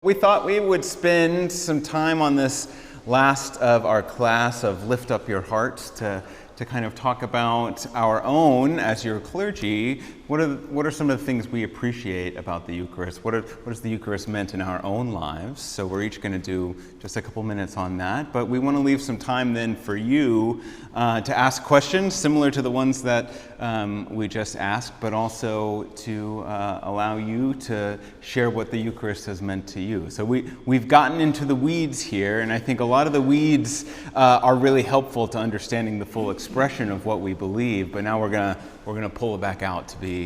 We thought we would spend some time on this last of our class of Lift Up Your Hearts to kind of talk about our own, as your clergy, what are some of the things we appreciate about the Eucharist? What has the Eucharist meant in our own lives? So we're each going to do just a couple minutes on that, but we want to leave some time then for you to ask questions similar to the ones that we just asked, but also to allow you to share what the Eucharist has meant to you. So we've gotten into the weeds here, and I think a lot of the weeds are really helpful to understanding the full expression of what we believe, but now we're gonna pull it back out to be,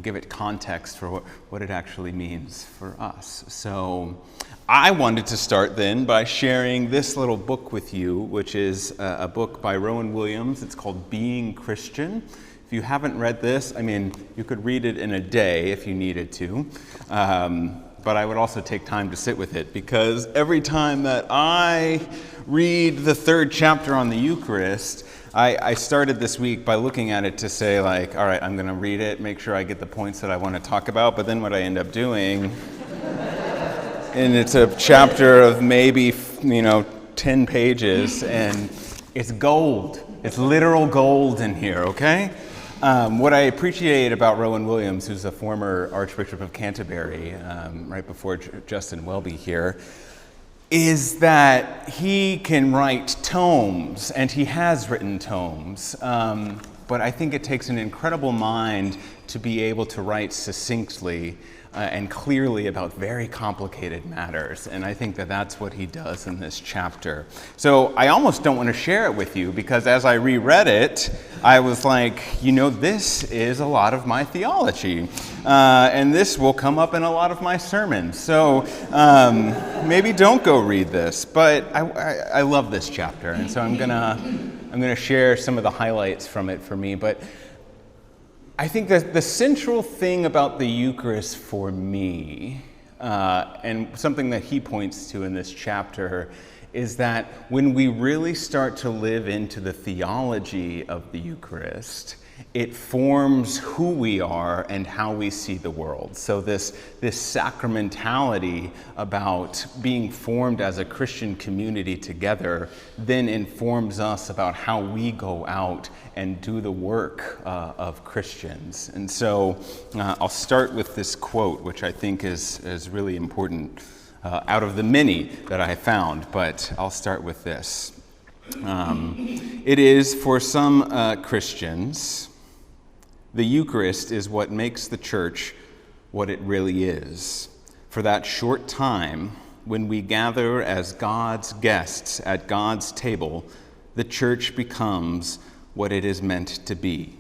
give it context for what it actually means for us. So I wanted to start then by sharing this little book with you, which is a book by Rowan Williams. It's called Being Christian. If you haven't read this, you could read it in a day if you needed to. But I would also take time to sit with it, because every time that I read the third chapter on the Eucharist, I started this week by looking at it to say, all right, I'm going to read it, make sure I get the points that I want to talk about, but then what I end up doing, and it's a chapter of maybe, 10 pages, and it's gold. It's literal gold in here, okay? What I appreciate about Rowan Williams, who's a former Archbishop of Canterbury, right before Justin Welby here, is that he can write tomes, and he has written tomes, but I think it takes an incredible mind to be able to write succinctly and clearly about very complicated matters, and I think that that's what he does in this chapter. So I almost don't want to share it with you, because as I reread it, I was like, this is a lot of my theology, and this will come up in a lot of my sermons. So maybe don't go read this, but I love this chapter, and so I'm gonna share some of the highlights from it for me. But I think that the central thing about the Eucharist for me, and something that he points to in this chapter, is that when we really start to live into the theology of the Eucharist, it forms who we are and how we see the world. So this sacramentality about being formed as a Christian community together then informs us about how we go out and do the work of Christians. And so I'll start with this quote, which I think is really important out of the many that I found, but I'll start with this. It is, for some Christians, the Eucharist is what makes the church what it really is. For that short time, when we gather as God's guests at God's table, the church becomes what it is meant to be: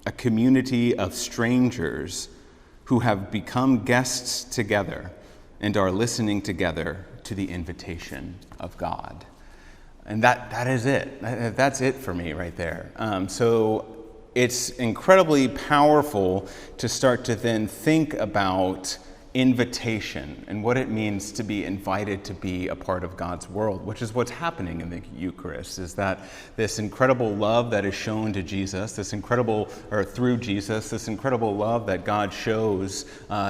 a community of strangers who have become guests together and are listening together to the invitation of God. And that is it. That's it for me right there. So it's incredibly powerful to start to then think about invitation and what it means to be invited to be a part of God's world, which is what's happening in the Eucharist, is that this incredible love that is shown to Jesus, through Jesus, this incredible love that God shows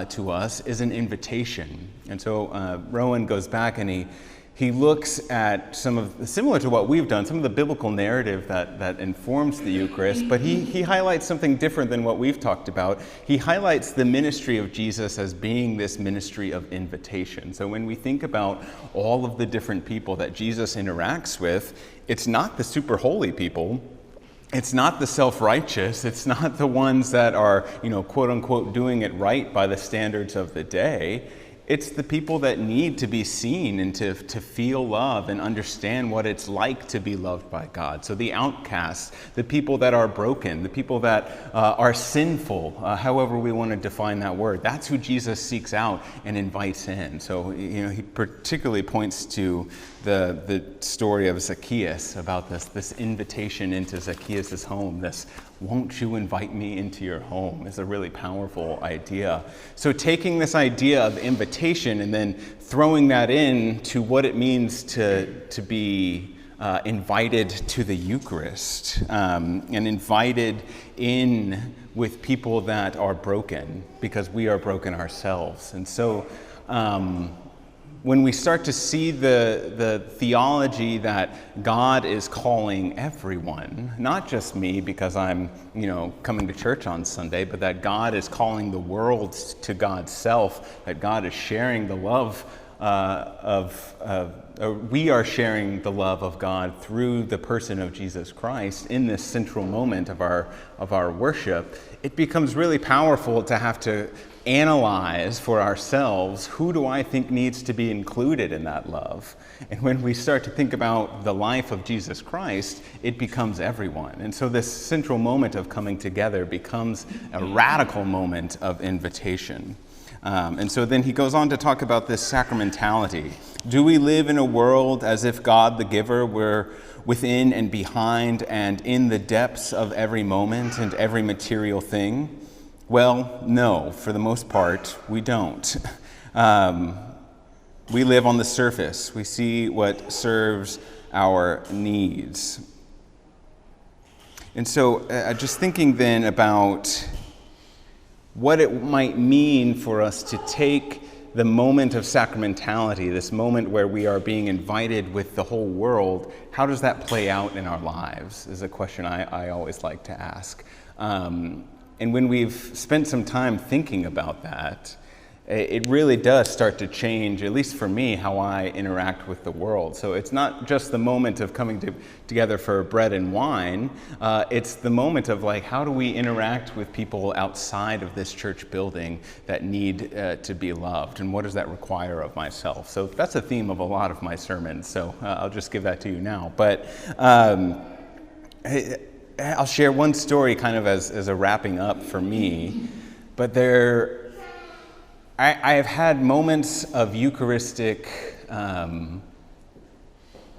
to us is an invitation. And so Rowan goes back and he looks at similar to what we've done, some of the biblical narrative that informs the Eucharist, but he highlights something different than what we've talked about. He highlights the ministry of Jesus as being this ministry of invitation. So when we think about all of the different people that Jesus interacts with, it's not the super holy people. It's not the self-righteous. It's not the ones that are, quote unquote, doing it right by the standards of the day. It's the people that need to be seen and to feel love and understand what it's like to be loved by God. So the outcasts, the people that are broken, the people that are sinful, however we want to define that word, that's who Jesus seeks out and invites in. So he particularly points to the story of Zacchaeus, about this invitation into Zacchaeus' home, this "won't you invite me into your home" is a really powerful idea. So taking this idea of invitation and then throwing that in to what it means to be invited to the Eucharist, and invited in with people that are broken, because we are broken ourselves. And so when we start to see the theology that God is calling everyone, not just me because I'm, coming to church on Sunday, but that God is calling the world to God's self, that God is sharing the love we are sharing the love of God through the person of Jesus Christ in this central moment of our worship, it becomes really powerful to have to analyze for ourselves, who do I think needs to be included in that love? And when we start to think about the life of Jesus Christ, it becomes everyone. And so this central moment of coming together becomes a radical moment of invitation. And so then he goes on to talk about this sacramentality. Do we live in a world as if God the giver were within and behind and in the depths of every moment and every material thing? Well, no, for the most part, we don't. We live on the surface. We see what serves our needs. And so just thinking then about what it might mean for us to take the moment of sacramentality, this moment where we are being invited with the whole world, how does that play out in our lives is a question I always like to ask. And when we've spent some time thinking about that, it really does start to change, at least for me, how I interact with the world. So it's not just the moment of coming together for bread and wine, it's the moment of how do we interact with people outside of this church building that need to be loved, and what does that require of myself? So that's a theme of a lot of my sermons, so I'll just give that to you now. But I'll share one story kind of as a wrapping up for me, but I have had moments of Eucharistic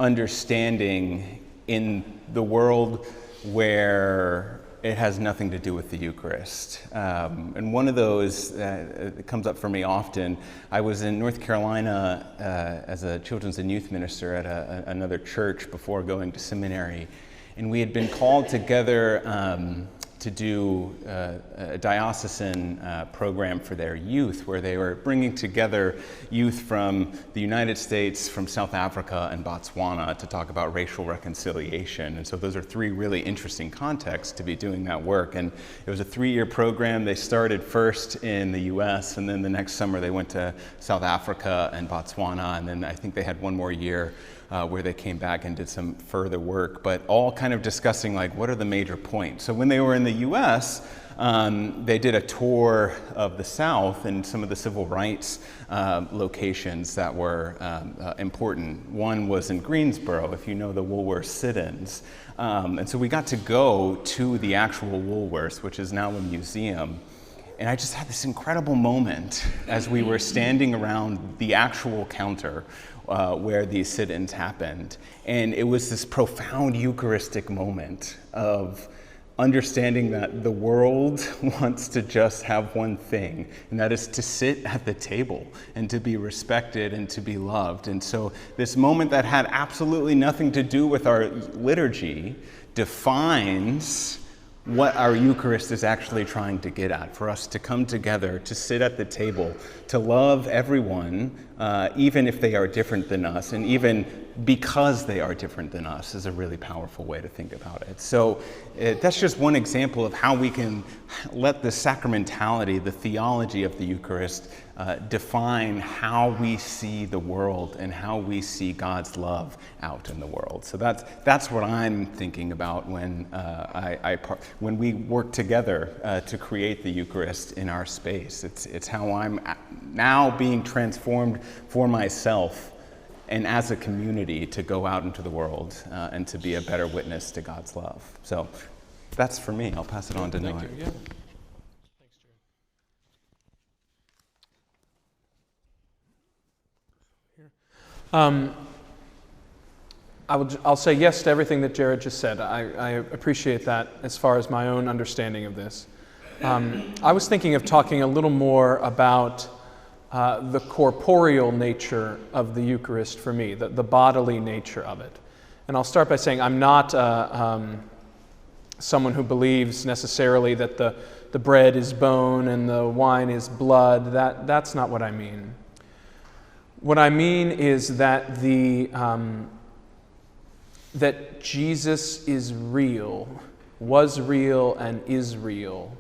understanding in the world where it has nothing to do with the Eucharist. And one of those that comes up for me often, I was in North Carolina as a children's and youth minister at another church before going to seminary. And we had been called together to do a diocesan program for their youth, where they were bringing together youth from the United States, from South Africa, and Botswana to talk about racial reconciliation. And so those are three really interesting contexts to be doing that work. And it was a 3-year program. They started first in the US, and then the next summer they went to South Africa and Botswana, and then I think they had one more year where they came back and did some further work, but all kind of discussing what are the major points. So when they were in the US, they did a tour of the South and some of the civil rights locations that were important. One was in Greensboro, if you know the Woolworth sit-ins. And so we got to go to the actual Woolworths, which is now a museum. And I just had this incredible moment as we were standing around the actual counter where these sit-ins happened. And it was this profound Eucharistic moment of understanding that the world wants to just have one thing, and that is to sit at the table and to be respected and to be loved. And so this moment that had absolutely nothing to do with our liturgy defines what our Eucharist is actually trying to get at, for us to come together, to sit at the table, to love everyone, even if they are different than us, and even because they are different than us is a really powerful way to think about it. So that's just one example of how we can let the sacramentality, the theology of the Eucharist, define how we see the world and how we see God's love out in the world. So that's what I'm thinking about when when we work together to create the Eucharist in our space. It's how I'm now being transformed for myself and as a community to go out into the world and to be a better witness to God's love. So that's for me. I'll pass it on to Noah. Thank you. Yeah. I'll say yes to everything that Jared just said. I appreciate that as far as my own understanding of this. I was thinking of talking a little more about the corporeal nature of the Eucharist for me, the bodily nature of it. And I'll start by saying I'm not someone who believes necessarily that the bread is bone and the wine is blood. That's not what I mean. What I mean is that that Jesus is real, was real, and is real,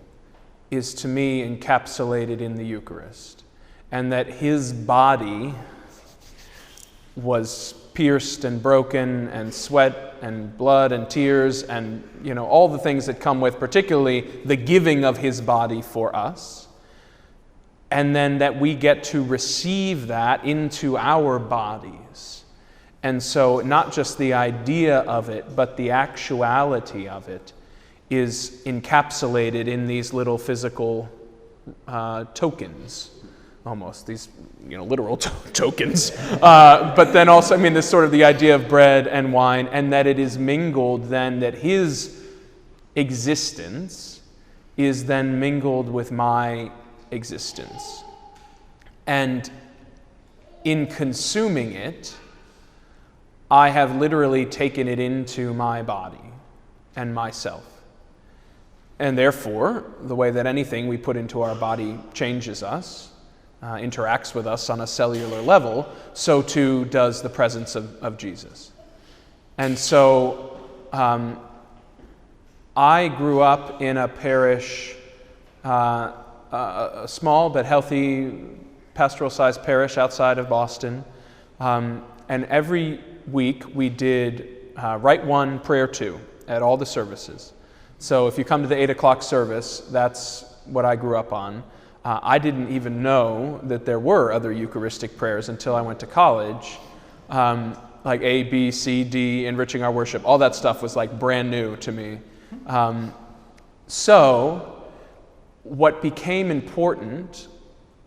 is to me encapsulated in the Eucharist. And that his body was pierced and broken and sweat and blood and tears and, all the things that come with particularly the giving of his body for us. And then that we get to receive that into our bodies. And so not just the idea of it, but the actuality of it is encapsulated in these little physical tokens, almost, these literal tokens. But then also, this sort of the idea of bread and wine, and that it is mingled then, that his existence is then mingled with my existence. And in consuming it, I have literally taken it into my body and myself. And therefore, the way that anything we put into our body changes us, interacts with us on a cellular level, so too does the presence of Jesus. And so I grew up in a parish, a small but healthy pastoral-sized parish outside of Boston. And every week we did Rite 1, Prayer 2 at all the services. So if you come to the 8 o'clock service, that's what I grew up on. I didn't even know that there were other Eucharistic prayers until I went to college. Like A, B, C, D, enriching our worship, all that stuff was like brand new to me. So what became important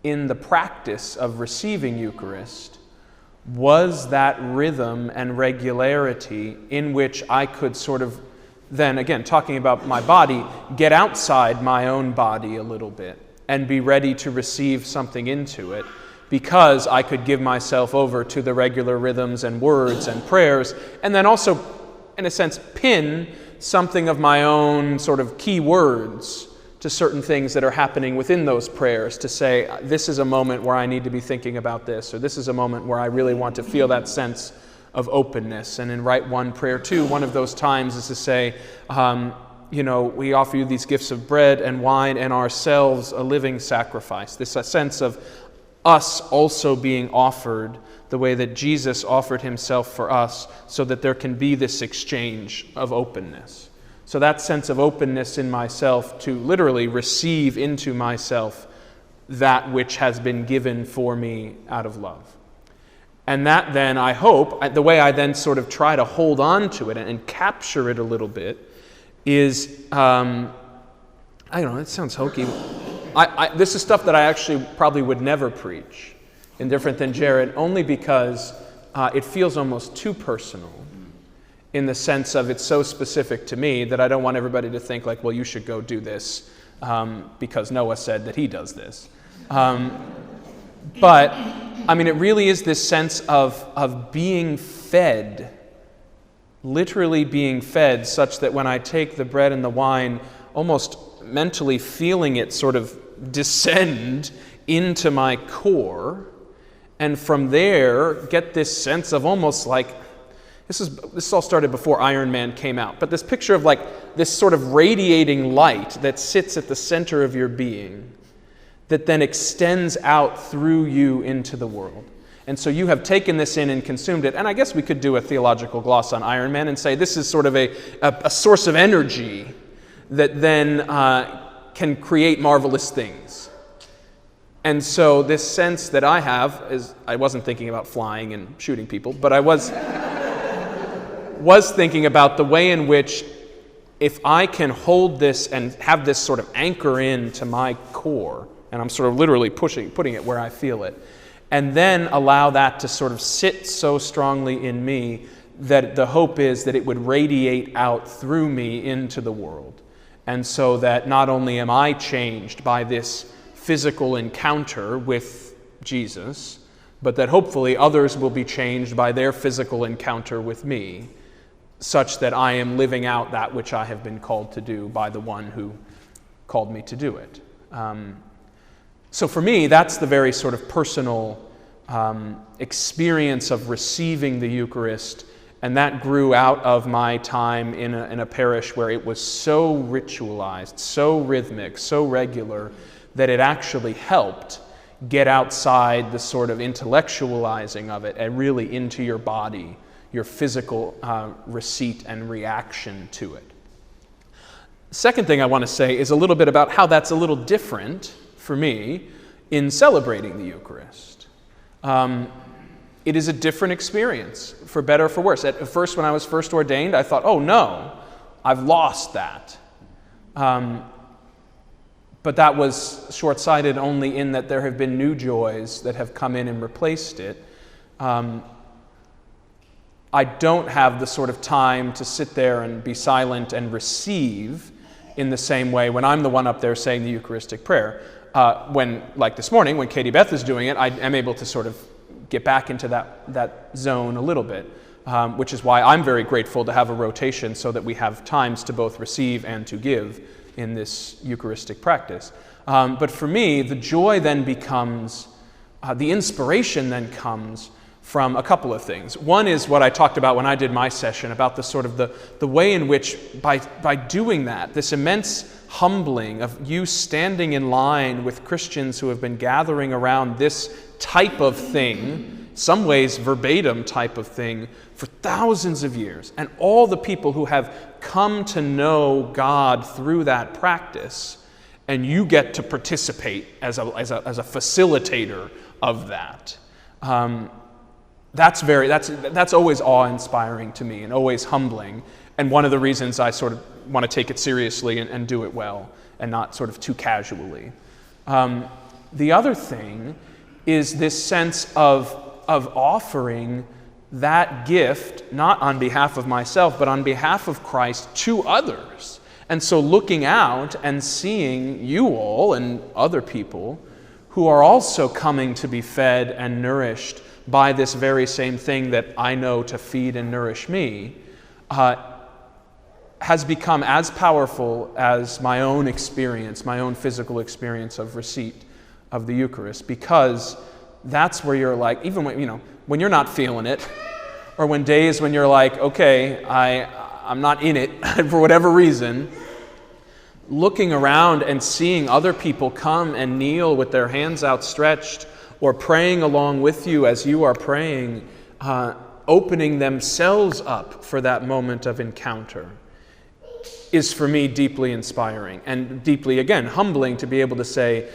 in the practice of receiving Eucharist was that rhythm and regularity in which I could sort of then, again, talking about my body, get outside my own body a little bit and be ready to receive something into it, because I could give myself over to the regular rhythms and words and prayers, and then also, in a sense, pin something of my own sort of key words to certain things that are happening within those prayers, to say, this is a moment where I need to be thinking about this, or this is a moment where I really want to feel that sense of openness. And in Rite 1, Prayer 2, one of those times is to say, we offer you these gifts of bread and wine and ourselves a living sacrifice. This sense of us also being offered the way that Jesus offered himself for us, so that there can be this exchange of openness. So that sense of openness in myself to literally receive into myself that which has been given for me out of love. And that then, I hope, the way I then sort of try to hold on to it and capture it a little bit is, I don't know, it sounds hokey. This is stuff that I actually probably would never preach, indifferent than Jared, only because it feels almost too personal, in the sense of it's so specific to me that I don't want everybody to think like, well, you should go do this because Noah said that he does this. But, it really is this sense of being fed, literally being fed, such that when I take the bread and the wine, almost mentally feeling it sort of descend into my core, and from there get this sense of almost like, this all started before Iron Man came out, but this picture of like this sort of radiating light that sits at the center of your being, that then extends out through you into the world. And so you have taken this in and consumed it. And I guess we could do a theological gloss on Iron Man and say this is sort of a source of energy that then can create marvelous things. And so this sense that I have is, I wasn't thinking about flying and shooting people, but I was thinking about the way in which, if I can hold this and have this sort of anchor into my core, and I'm sort of literally putting it where I feel it, and then allow that to sort of sit so strongly in me that the hope is that it would radiate out through me into the world. And so that not only am I changed by this physical encounter with Jesus, but that hopefully others will be changed by their physical encounter with me, such that I am living out that which I have been called to do by the one who called me to do it. So for me, that's the very sort of personal experience of receiving the Eucharist, and that grew out of my time in a parish where it was so ritualized, so rhythmic, so regular, that it actually helped get outside the sort of intellectualizing of it and really into your body, your physical receipt and reaction to it. Second thing I want to say is a little bit about how that's a little different for me in celebrating the Eucharist. It is a different experience, for better or for worse. At first, when I was first ordained, I thought, oh no, I've lost that. But that was short-sighted only in that there have been new joys that have come in and replaced it. I don't have the sort of time to sit there and be silent and receive in the same way when I'm the one up there saying the Eucharistic prayer. When, like this morning, when Katie Beth is doing it, I am able to sort of get back into that zone a little bit, which is why I'm very grateful to have a rotation so that we have times to both receive and to give in this Eucharistic practice. But for me, the joy then becomes, the inspiration then comes from a couple of things. One is what I talked about when I did my session, about the sort of the way in which by doing that, this immense humbling of you standing in line with Christians who have been gathering around this type of thing, some ways verbatim type of thing, for thousands of years, and all the people who have come to know God through that practice, and you get to participate as a facilitator of that. That's always awe-inspiring to me and always humbling, and one of the reasons I sort of want to take it seriously and do it well and not sort of too casually. The other thing is this sense of offering that gift, not on behalf of myself, but on behalf of Christ to others. And so looking out and seeing you all and other people who are also coming to be fed and nourished by this very same thing that I know to feed and nourish me, has become as powerful as my own experience, my own physical experience of receipt of the Eucharist, because that's where you're like, even when you're not feeling it, or when days when you're like, okay, I'm not in it for whatever reason, looking around and seeing other people come and kneel with their hands outstretched, or praying along with you as you are praying, opening themselves up for that moment of encounter, is for me deeply inspiring and deeply, again, humbling to be able to say,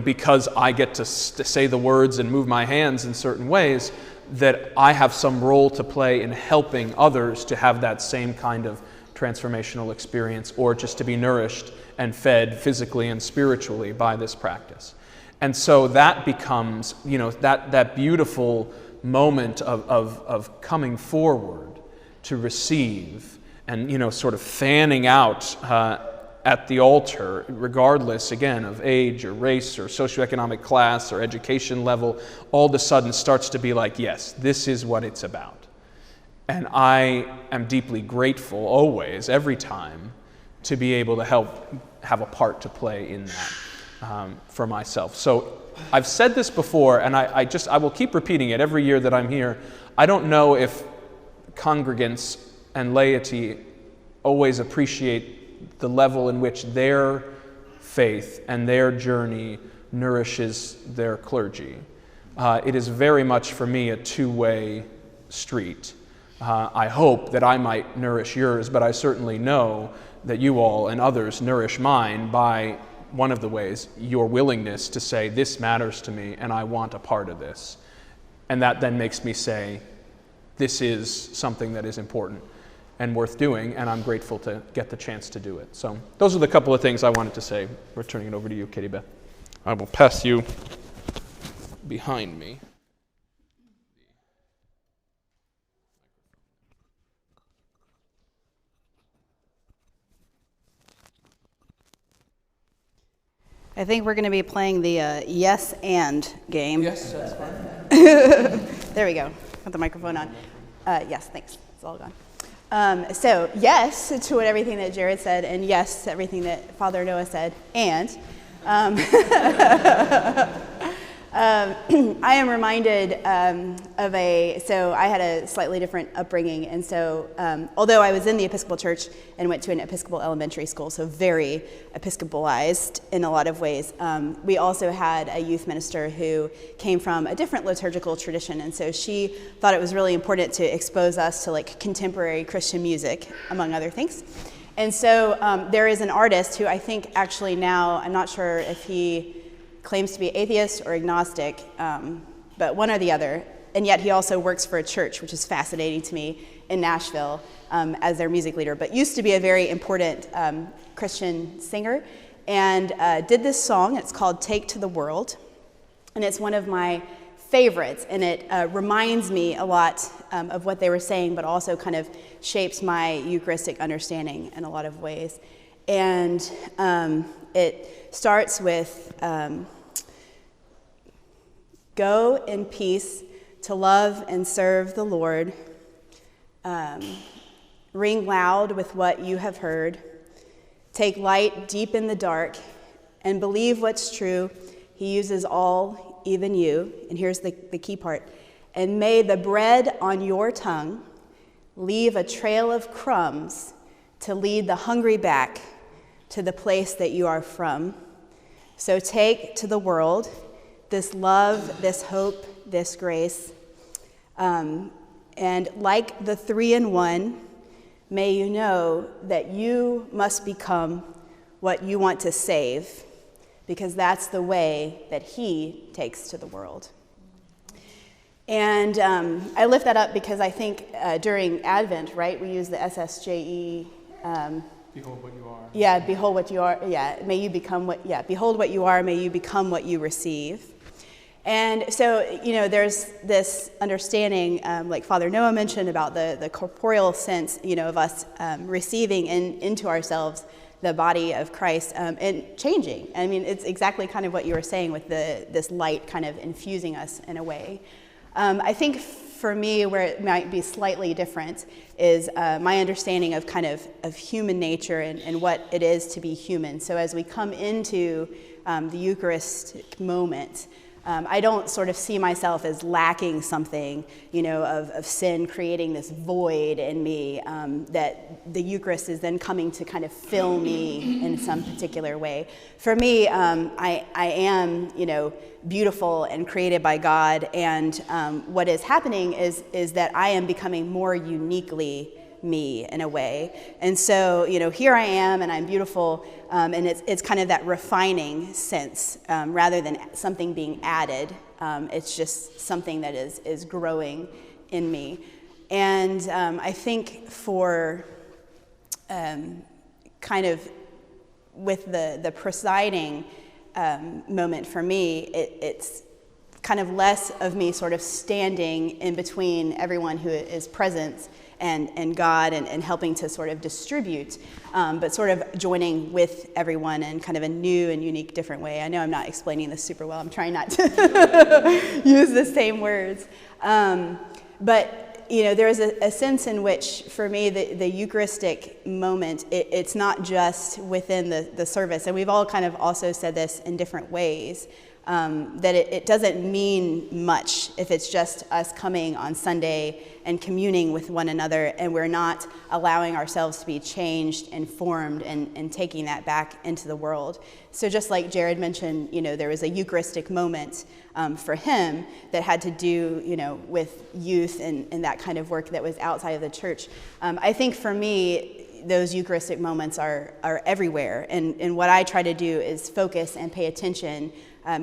because I get to say the words and move my hands in certain ways, that I have some role to play in helping others to have that same kind of transformational experience, or just to be nourished and fed physically and spiritually by this practice. And so that becomes, that beautiful moment of coming forward to receive and, sort of fanning out at the altar, regardless, again, of age or race or socioeconomic class or education level, all of a sudden starts to be like, yes, this is what it's about. And I am deeply grateful always, every time, to be able to have a part to play in that for myself. So I've said this before, and I will keep repeating it every year that I'm here. I don't know if congregants and laity always appreciate the level in which their faith and their journey nourishes their clergy. It is very much, for me, a two-way street. I hope that I might nourish yours, but I certainly know that you all and others nourish mine by one of the ways, your willingness to say, this matters to me and I want a part of this. And that then makes me say, this is something that is important and worth doing, and I'm grateful to get the chance to do it. So those are the couple of things I wanted to say. We're turning it over to you, Katie Beth. I will pass you behind me. I think we're going to be playing the yes and game. Yes, that's fine. There we go. Got the microphone on. Yes, thanks. It's all gone. So yes to everything that Jared said, and yes to everything that Father Noah said, and I am reminded so I had a slightly different upbringing, and so although I was in the Episcopal Church and went to an Episcopal elementary school, so very Episcopalized in a lot of ways, we also had a youth minister who came from a different liturgical tradition, and so she thought it was really important to expose us to like contemporary Christian music, among other things. And so there is an artist who I think actually now, I'm not sure if he claims to be atheist or agnostic, but one or the other, and yet he also works for a church, which is fascinating to me, in Nashville as their music leader, but used to be a very important Christian singer, and did this song. It's called Take to the World, and it's one of my favorites, and it reminds me a lot of what they were saying, but also kind of shapes my Eucharistic understanding in a lot of ways. And it starts with, go in peace to love and serve the Lord. Ring loud with what you have heard. Take light deep in the dark and believe what's true. He uses all, even you. And here's the key part. And may the bread on your tongue leave a trail of crumbs to lead the hungry back to the place that you are from. So take to the world this love, this hope, this grace. And like the 3-in-1, may you know that you must become what you want to save, because that's the way that he takes to the world. And I lift that up because I think during Advent, right, we use the SSJE. Behold what you are. Yeah, behold what you are. Yeah, may you become what, yeah, behold what you are, may you become what you receive. And so, you know, there's this understanding, like Father Noah mentioned, about the corporeal sense, you know, of us receiving into ourselves the body of Christ and changing. I mean, it's exactly kind of what you were saying with this light kind of infusing us in a way. I think for me, where it might be slightly different is my understanding of kind of human nature and what it is to be human. So as we come into the Eucharistic moment, I don't sort of see myself as lacking something, you know, of sin creating this void in me that the Eucharist is then coming to kind of fill me in some particular way. For me, I am, you know, beautiful and created by God, and what is happening is that I am becoming more uniquely me in a way. And so, you know, here I am and I'm beautiful, and it's kind of that refining sense rather than something being added. It's just something that is growing in me. And I think for kind of with the presiding moment for me, it's kind of less of me sort of standing in between everyone who is present and God and helping to sort of distribute, but sort of joining with everyone in kind of a new and unique different way. I know I'm not explaining this super well. I'm trying not to use the same words. But, you know, there is a sense in which, for me, the Eucharistic moment, it's not just within the service. And we've all kind of also said this in different ways. That it doesn't mean much if it's just us coming on Sunday and communing with one another, and we're not allowing ourselves to be changed and formed and taking that back into the world. So just like Jared mentioned, you know, there was a Eucharistic moment for him that had to do, you know, with youth and that kind of work that was outside of the church. I think for me, those Eucharistic moments are everywhere, and what I try to do is focus and pay attention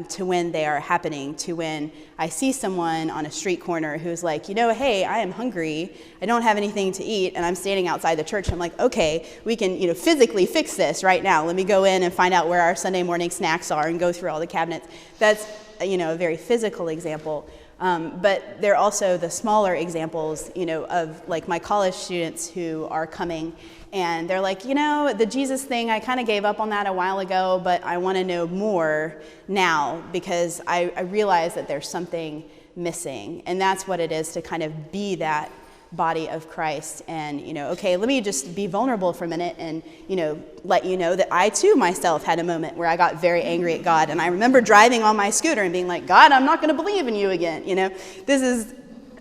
to when they are happening, to when I see someone on a street corner who's like, you know, hey, I am hungry, I don't have anything to eat, and I'm standing outside the church. I'm like, okay, we can, you know, physically fix this right now. Let me go in and find out where our Sunday morning snacks are and go through all the cabinets. That's, you know, a very physical example. But there are also the smaller examples, you know, of like my college students who are coming and they're like, you know, the Jesus thing, I kind of gave up on that a while ago, but I want to know more now because I realize that there's something missing. And that's what it is to kind of be that body of Christ. And, okay, let me just be vulnerable for a minute and, let you know that I too myself had a moment where I got very angry at God. And I remember driving on my scooter and being like, God, I'm not going to believe in you again. This is,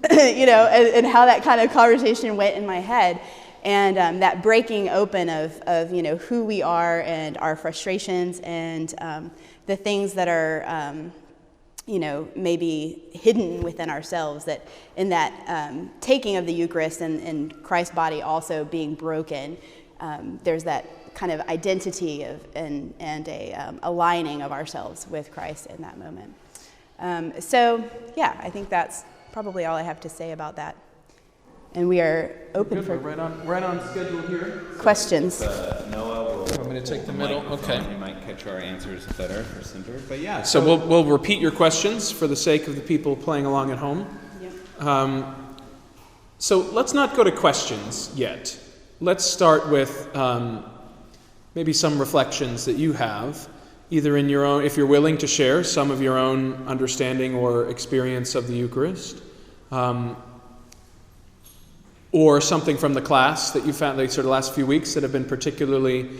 and how that kind of conversation went in my head. And that breaking open of who we are and our frustrations and the things that are, maybe hidden within ourselves, that in that taking of the Eucharist and Christ's body also being broken, there's that kind of identity of and a aligning of ourselves with Christ in that moment. I think that's probably all I have to say about that. And we are open for right on schedule here. questions. Noah will. Want me to take the middle? Okay. You might catch our answers better for center, but yeah. So we'll repeat your questions for the sake of the people playing along at home. Yep. So let's not go to questions yet. Let's start with maybe some reflections that you have, either in your own, if you're willing to share some of your own understanding or experience of the Eucharist. Or something from the class that you found, like sort of last few weeks, that have been particularly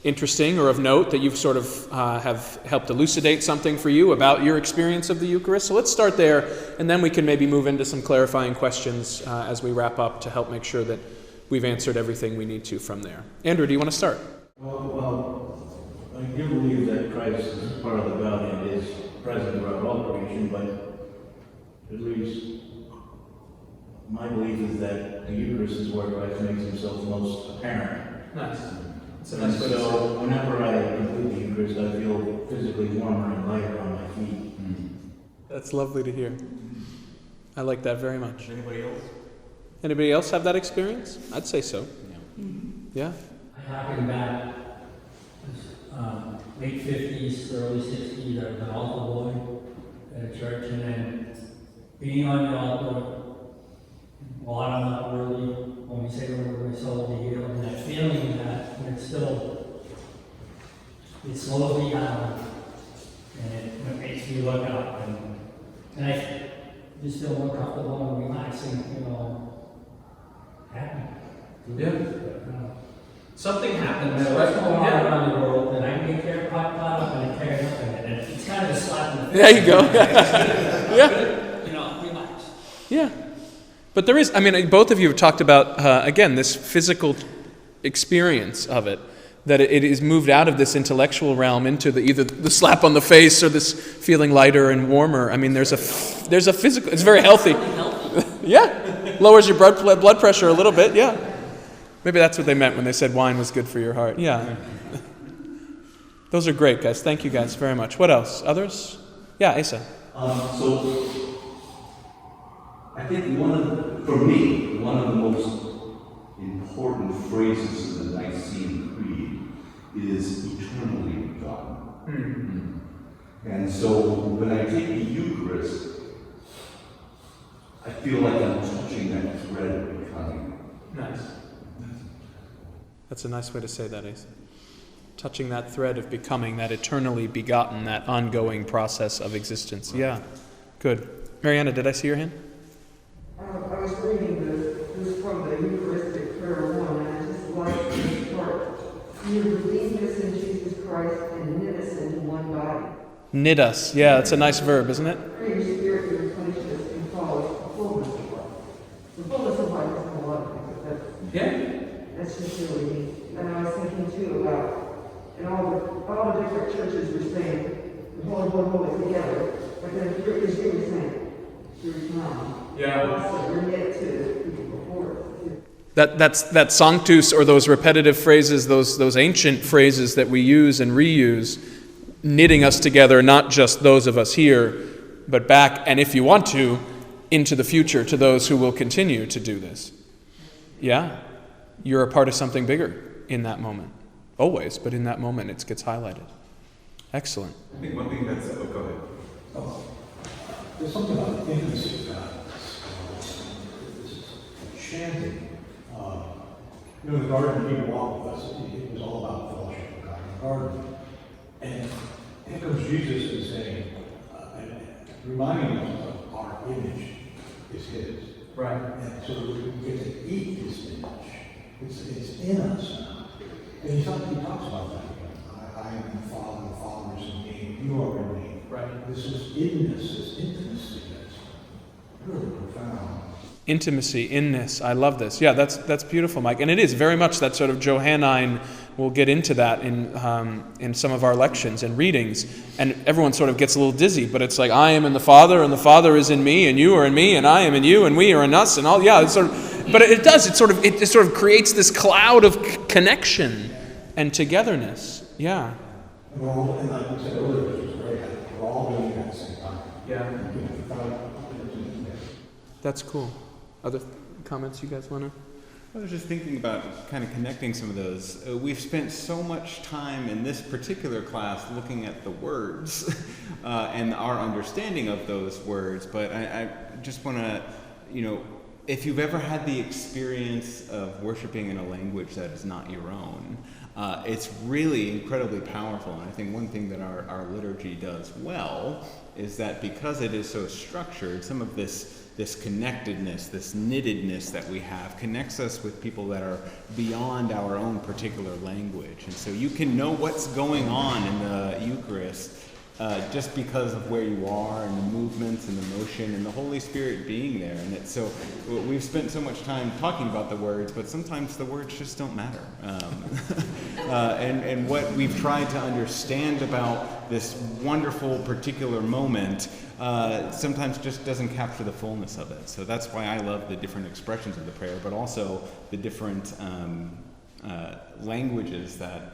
interesting or of note, that you've sort of have helped elucidate something for you about your experience of the Eucharist. So let's start there, and then we can maybe move into some clarifying questions as we wrap up to help make sure that we've answered everything we need to from there. Andrew, do you want to start? Well, I do believe that Christ is part of the Godhead, is present throughout all creation, but at least my belief is that the Eucharist is where Christ makes himself most apparent. Nice. And so whenever I complete the Eucharist, I feel physically warmer and lighter on my feet. That's lovely to hear. I like that very much. Anybody else? Anybody else have that experience? I'd say so. Yeah. I happened back late 50s, early 60s. I was an altar boy at a church, and then being on the altar, well, I'm not really, when we say we're soul to heal, and that feeling that it's still, it slows me down, and it makes me look up, and I just feel more comfortable and relaxing, happy. Yeah. Something happens. What's going on around the world, and I can get caught up and I carry up in it, and it's kind of a slap in the face. There you go. Yeah. Relax. Yeah. But there is, both of you have talked about, again, this physical experience of it, that it is moved out of this intellectual realm into either the slap on the face or this feeling lighter and warmer. There's a physical, it's very healthy. Yeah. Lowers your blood pressure a little bit, yeah. Maybe that's what they meant when they said wine was good for your heart. Yeah. Those are great, guys. Thank you guys very much. What else? Others? Yeah, Asa. So I think for me, one of the most important phrases in the Nicene Creed is eternally begotten. Mm-hmm. And so when I take the Eucharist, I feel like I'm touching that thread of becoming. Nice. That's a nice way to say that, Asa. Touching that thread of becoming, that eternally begotten, that ongoing process of existence. Yeah, good. Mariana, did I see your hand? I was reading this from the Eucharistic Prayer 1, and I just like this part. You redeemed us in Jesus Christ and knit us into one body. Knit us. Yeah, that's a nice verb, isn't it? Pray your spirit to replenish us and call us the fullness of life. The fullness of life is a lot of things, but that's just really neat. And I was thinking too about, and all the different churches were saying, the Holy One, Holy together, but then here is really saying, there's none. Yeah. So we're yet to people before us. That sanctus, or those repetitive phrases, those ancient phrases that we use and reuse, knitting us together, not just those of us here, but back, and if you want to, into the future to those who will continue to do this. Yeah, you're a part of something bigger in that moment. Always, but in that moment it gets highlighted. Excellent. I think one thing that's, go ahead. There's something about the intimacy of God. This chanting. In the garden, he walked with us. It was all about fellowship with God in the garden. And here comes Jesus and saying, reminding us of our image is his. Right. And so we get to eat his image. It's in us now. And he talks about that. I am the Father is in me, you are in me. Right. This is inness, this intimacy that's really profound. Intimacy, inness. I love this. Yeah, that's beautiful, Mike. And it is very much that sort of Johannine. We'll get into that in some of our lections and readings. And everyone sort of gets a little dizzy, but it's like, I am in the Father, and the Father is in me, and you are in me, and I am in you, and we are in us, and all. Yeah, it's sort of. But it does. It sort of creates this cloud of connection and togetherness. Yeah. We're all, and like we said earlier, which was great, we're all doing it at the same time. Yeah. That's cool. Other comments you guys want to? I was just thinking about kind of connecting some of those. We've spent so much time in this particular class looking at the words and our understanding of those words, but I just want to, if you've ever had the experience of worshiping in a language that is not your own, it's really incredibly powerful. And I think one thing that our liturgy does well is that because it is so structured, some of this connectedness, this knittedness that we have connects us with people that are beyond our own particular language. And so you can know what's going on in the Eucharist just because of where you are and the movements and the motion and the Holy Spirit being there. And it's so we've spent so much time talking about the words, but sometimes the words just don't matter. And what we've tried to understand about this wonderful particular moment sometimes just doesn't capture the fullness of it. So that's why I love the different expressions of the prayer, but also the different languages that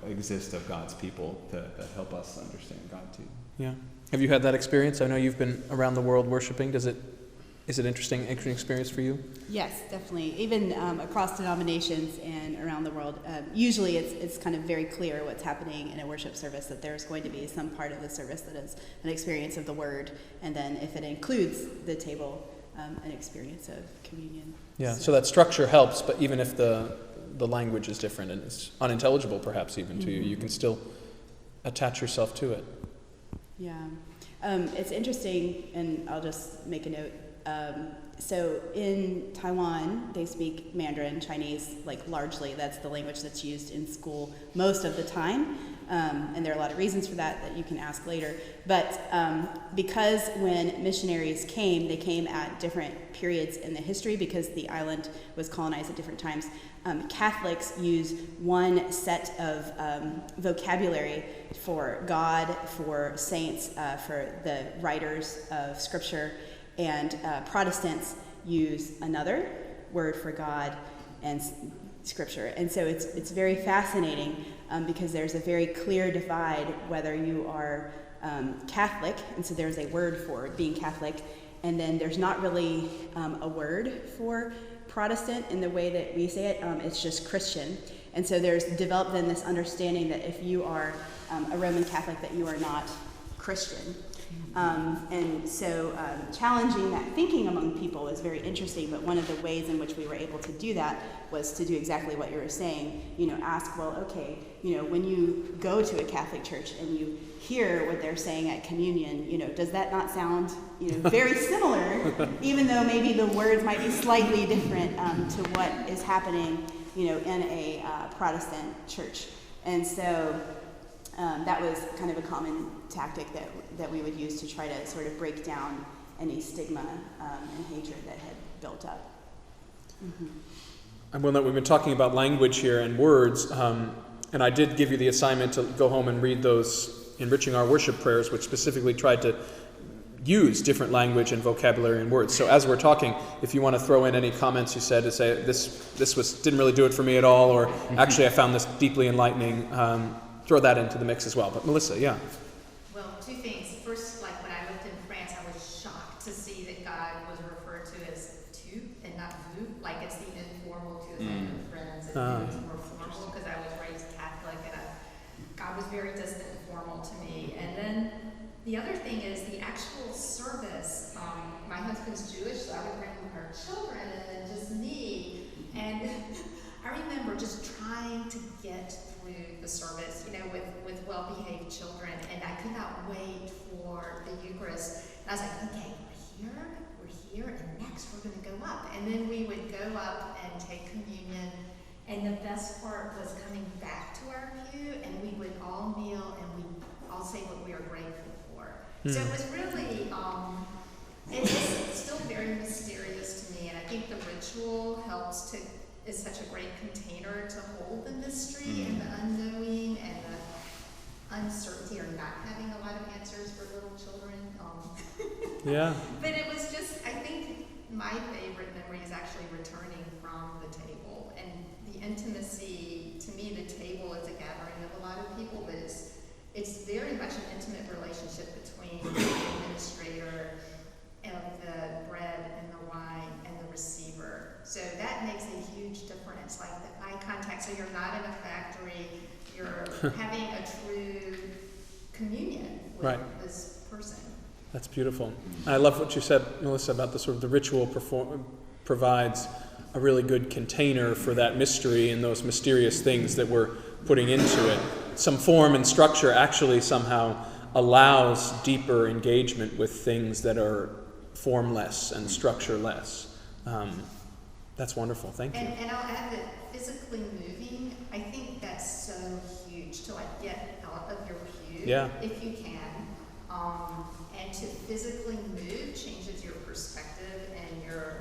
exist of God's people that help us understand God too. Yeah. Have you had that experience? I know you've been around the world worshiping. Is it interesting experience for you? Yes, definitely. Even across denominations and around the world, usually it's kind of very clear what's happening in a worship service, that there's going to be some part of the service that is an experience of the Word, and then if it includes the table, an experience of communion. Yeah, so that structure helps, but even if the language is different and it's unintelligible perhaps even to you, you can still attach yourself to it. Yeah. It's interesting, and I'll just make a note. So in Taiwan, they speak Mandarin, Chinese, largely. That's the language that's used in school most of the time. And there are a lot of reasons for that you can ask later. But because when missionaries came, they came at different periods in the history because the island was colonized at different times. Catholics use one set of vocabulary for God, for saints, for the writers of Scripture, and Protestants use another word for God and Scripture. And so it's very fascinating because there's a very clear divide whether you are Catholic, and so there's a word for being Catholic, and then there's not really a word for Protestant in the way that we say it. It's just Christian. And so there's developed then this understanding that if you are a Roman Catholic, that you are not Christian. And so challenging that thinking among people is very interesting, but one of the ways in which we were able to do that was to do exactly what you were saying, ask, well, okay, when you go to a Catholic church and you hear what they're saying at communion, does that not sound, very similar, even though maybe the words might be slightly different to what is happening, in a Protestant church. And so that was kind of a common tactic that we would use to try to sort of break down any stigma and hatred that had built up. Mm-hmm. And we've been talking about language here and words, and I did give you the assignment to go home and read those Enriching Our Worship prayers, which specifically tried to use different language and vocabulary and words. So as we're talking, if you want to throw in any comments you said to say this didn't really do it for me at all, or actually I found this deeply enlightening, throw that into the mix as well. But Melissa, yeah. Well, two things. First, when I lived in France, I was shocked to see that God was referred to as tu and not vous, like it's the informal tu, like with friends, and it's more formal, because I was raised Catholic, and God was very distant and formal to me. And then the other thing is the actual service. My husband's Jewish, so I would bring our children and then just me. And I remember just trying to get through the service, with well-behaved children, and I could not wait for the Eucharist. And I was like, okay, we're here, and next next? We're going to go up. And then we would go up and take communion. And the best part was coming back to our pew, and we would all kneel and we all say what we are grateful for. So it was really, it was still very mysterious to me, and I think the ritual is such a great container to hold the mystery and the unknowing and the uncertainty, or not having a lot of answers for little children. Yeah. But it was just, I think my favorite memory is actually returning from the table, and the intimacy. To me, the table is a gathering of a lot of people, but it's very much an intimate relationship between the administrator and the bread and the wine and the receiver. So that makes a huge difference, like the eye contact. So you're not in a factory, you're having a true communion with this person. That's beautiful. I love what you said, Melissa, about the sort of the ritual provides a really good container for that mystery and those mysterious things that we're putting into it. Some form and structure actually somehow allows deeper engagement with things that are formless and structureless. That's wonderful. Thank you. And I'll add that physically moving, I think that's so huge to like get out of your pew if you can. And to physically move changes your perspective and your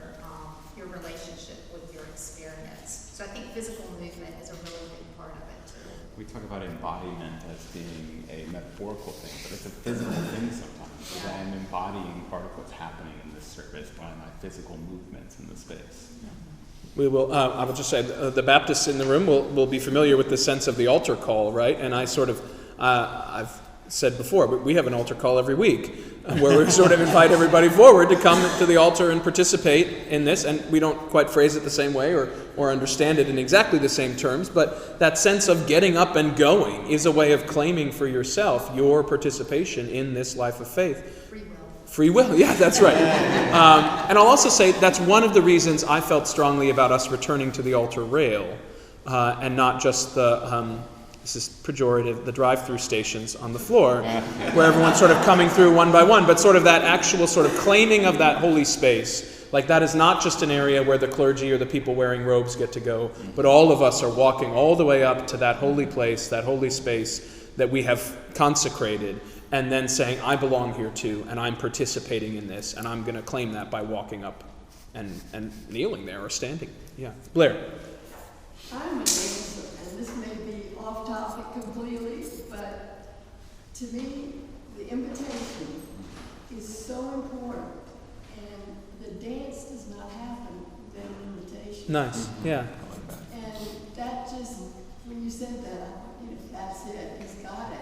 relationship with your experience. So I think physical movement is a really big part of it too. We talk about embodiment as being a metaphorical thing, but it's a physical thing sometimes. Yeah. I'm embodying part of what's happening in this service by my physical movements in the space. Yeah. We will. I will just say the Baptists in the room will be familiar with the sense of the altar call, right? And I sort of I've said before, but we have an altar call every week where we sort of invite everybody forward to come to the altar and participate in this. And we don't quite phrase it the same way or understand it in exactly the same terms, but that sense of getting up and going is a way of claiming for yourself your participation in this life of faith. Free will, yeah, that's right. And I'll also say that's one of the reasons I felt strongly about us returning to the altar rail and not just the... this is pejorative, the drive-through stations on the floor, where everyone's sort of coming through one by one, but sort of that actual sort of claiming of that holy space. Like that is not just an area where the clergy or the people wearing robes get to go, but all of us are walking all the way up to that holy place, that holy space that we have consecrated, and then saying, I belong here too, and I'm participating in this, and I'm going to claim that by walking up and kneeling there or standing. Yeah. Blair. I'm amazed, and this may be off topic completely, but to me, the invitation is so important, and the dance does not happen without an invitation. Nice, yeah. And that just, when you said that, that's it, he's got it.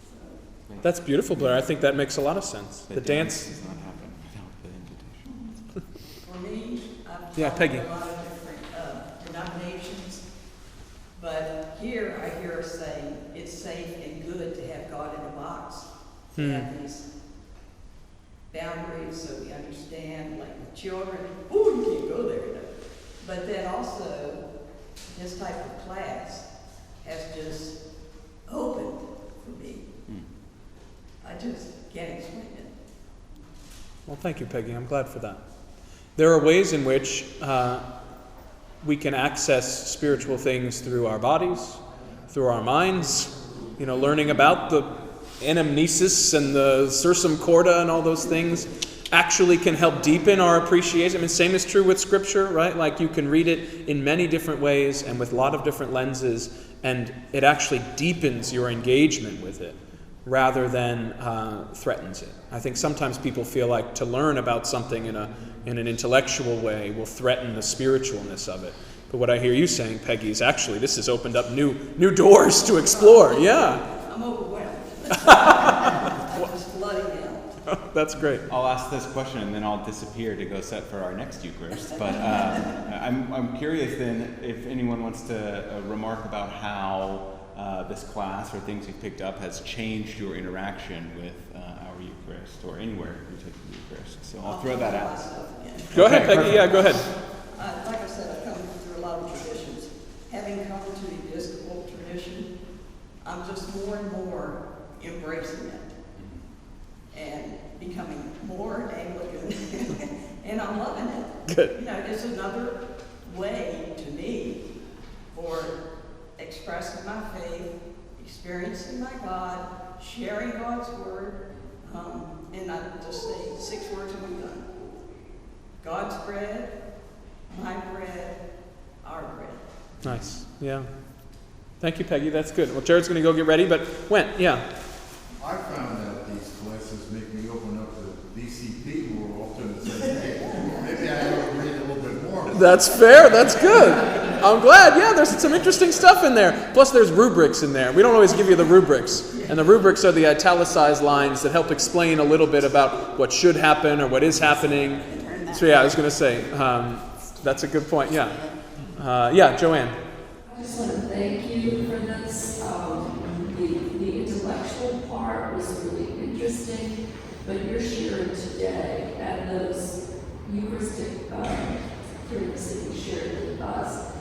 So. That's beautiful, Blair. I think that makes a lot of sense. The dance does not happen without the invitation. For me, I've Yeah, taught Peggy. a lot of different denominations, but here I hear us saying it's safe and good to have God in a box, to have these boundaries so we understand, like with children, oh, you can't go there. But then also, this type of class has just opened for me. I just can't explain it. Well, thank you, Peggy. I'm glad for that. There are ways in which we can access spiritual things through our bodies, through our minds, learning about the anamnesis and the sursum corda and all those things actually can help deepen our appreciation. I mean, same is true with Scripture, right? Like you can read it in many different ways and with a lot of different lenses, and it actually deepens your engagement with it rather than threatens it. I think sometimes people feel like to learn about something in an intellectual way will threaten the spiritualness of it. But what I hear you saying, Peggy, is actually this has opened up new doors to explore. Yeah. I'm overwhelmed. I'm just flooding out. That's great. I'll ask this question and then I'll disappear to go set for our next Eucharist. But I'm curious then if anyone wants to remark about how this class or things you've picked up has changed your interaction with our Eucharist or anywhere you take the Eucharist. So I'll throw that out. Go ahead, Peggy. Yeah, go ahead. Like I said, I come through a lot of traditions. Having come to the Episcopal tradition, I'm just more and more embracing it and becoming more Anglican and I'm loving it. Good. You know, it's another way to me for expressing my faith, experiencing my God, sharing God's word, and I just say 6 words and we're done. God's bread, my bread, our bread. Nice. Yeah. Thank you, Peggy. That's good. Well, Jared's going to go get ready, but when? Yeah. I found out these classes make me open up to DCP more often and say, hey, maybe I ought to read a little bit more. That's fair. That's good. I'm glad. Yeah, there's some interesting stuff in there. Plus, there's rubrics in there. We don't always give you the rubrics. And the rubrics are the italicized lines that help explain a little bit about what should happen or what is happening. So, yeah, I was going to say, that's a good point. Yeah. Yeah, Joanne. I just want to thank you for this. The intellectual part was really interesting, but you're sharing today and those Eucharistic things that you shared with us,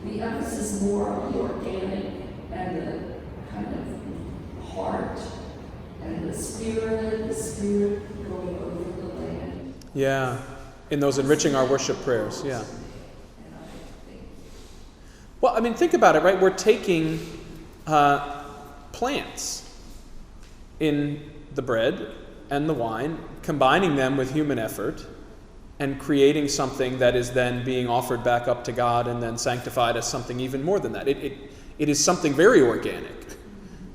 the emphasis more on the organic and the kind of heart and the spirit going over the land. Yeah, in those enriching our worship prayers, yeah. Well, I mean, think about it, right? We're taking plants in the bread and the wine, combining them with human effort, and creating something that is then being offered back up to God and then sanctified as something even more than that. It is something very organic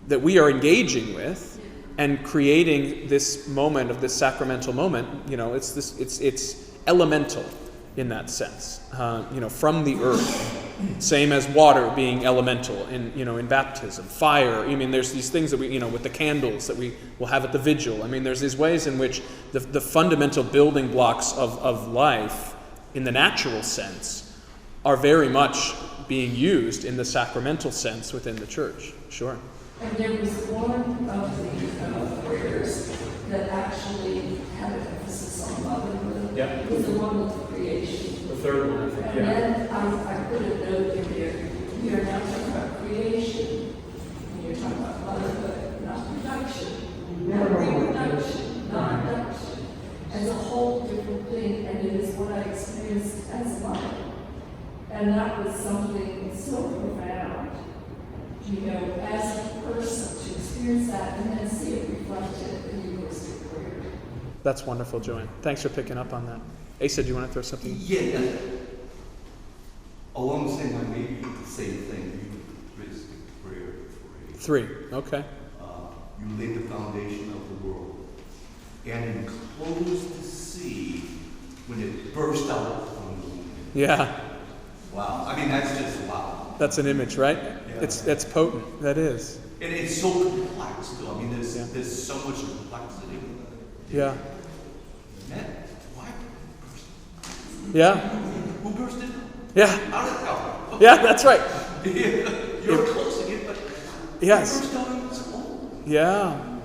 that we are engaging with and creating this moment of this sacramental moment. You know, it's elemental in that sense. From the earth. Same as water being elemental in baptism, fire. I mean, there's these things that we, with the candles that we will have at the vigil. I mean, there's these ways in which the fundamental building blocks of life in the natural sense are very much being used in the sacramental sense within the church. Sure. And there was one of the prayers that actually had an emphasis on motherhood. Yeah. It was the one with the creation. The third one, I think. And then I put a note in there. We are now talking about creation. And you're talking about motherhood, not production. Not reproduction, not production. As a whole different thing, and it is what I experienced as mother. And that was something so profound. As a person, to experience that and then see it reflected in the Eucharistic prayer. That's wonderful, Joanne. Thanks for picking up on that. Asa, do you want to throw something? Yeah. Along the same line, maybe the same thing. Eucharistic prayer. 3. Okay. You laid the foundation of the world and enclosed the sea when it burst out from the womb. Yeah. Wow. I mean, that's just wow. That's an image, right? Yeah. It's potent. That is. And it's so complex, though. I mean, there's so much complexity. Yeah. Man, why burst? Yeah. Who bursted? Yeah. How did it go? Yeah, that's right. You're closing it, but yes. burst out on its own. Yeah.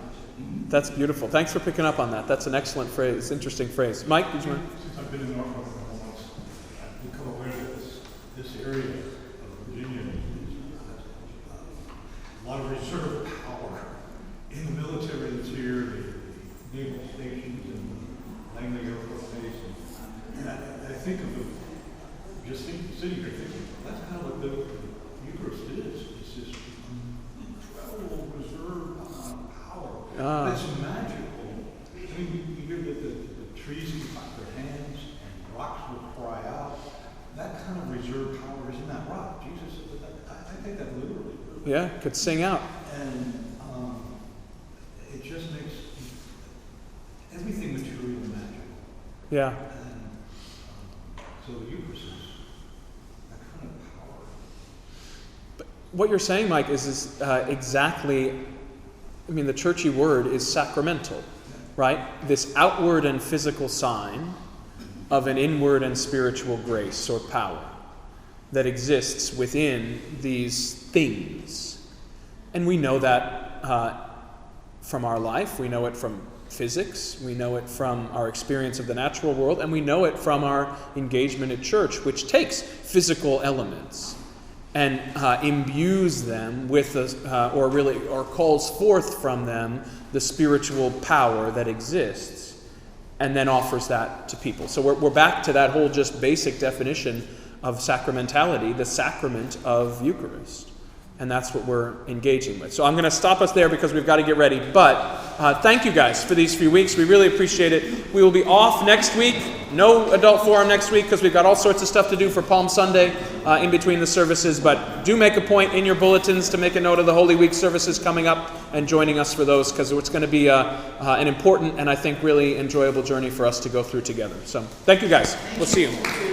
That's beautiful. Thanks for picking up on that. That's an excellent phrase. Interesting phrase. Mike, did you want? Since I've been in Norfolk for almost, I've become aware that this area of Virginia has a lot of reserve power in the military that's here, the naval stations and Langley Air Force Base. And I think of sitting here thinking, that's kind of what the Eucharist is. It's this incredible reserve amount of power. It's magical. I mean, you hear that the trees can clap their hands and rocks will cry out. That kind of reserve power is in that rock. Jesus said that. I take that literally. Yeah, could sing out. And it just makes everything material magical. Yeah. And so the Eucharist is that kind of power. But what you're saying, Mike, is exactly, I mean, the churchy word is sacramental, right? This outward and physical sign of an inward and spiritual grace or power that exists within these things. And we know that from our life. We know it from physics. We know it from our experience of the natural world. And we know it from our engagement at church, which takes physical elements and imbues them with, or calls forth from them the spiritual power that exists. and then offers that to people. So we're back to that whole just basic definition of sacramentality, the sacrament of Eucharist. And that's what we're engaging with. So I'm going to stop us there because we've got to get ready. But thank you guys for these few weeks. We really appreciate it. We will be off next week. No adult forum next week because we've got all sorts of stuff to do for Palm Sunday in between the services. But do make a point in your bulletins to make a note of the Holy Week services coming up and joining us for those, because it's going to be an important and I think really enjoyable journey for us to go through together. So thank you guys. We'll see you.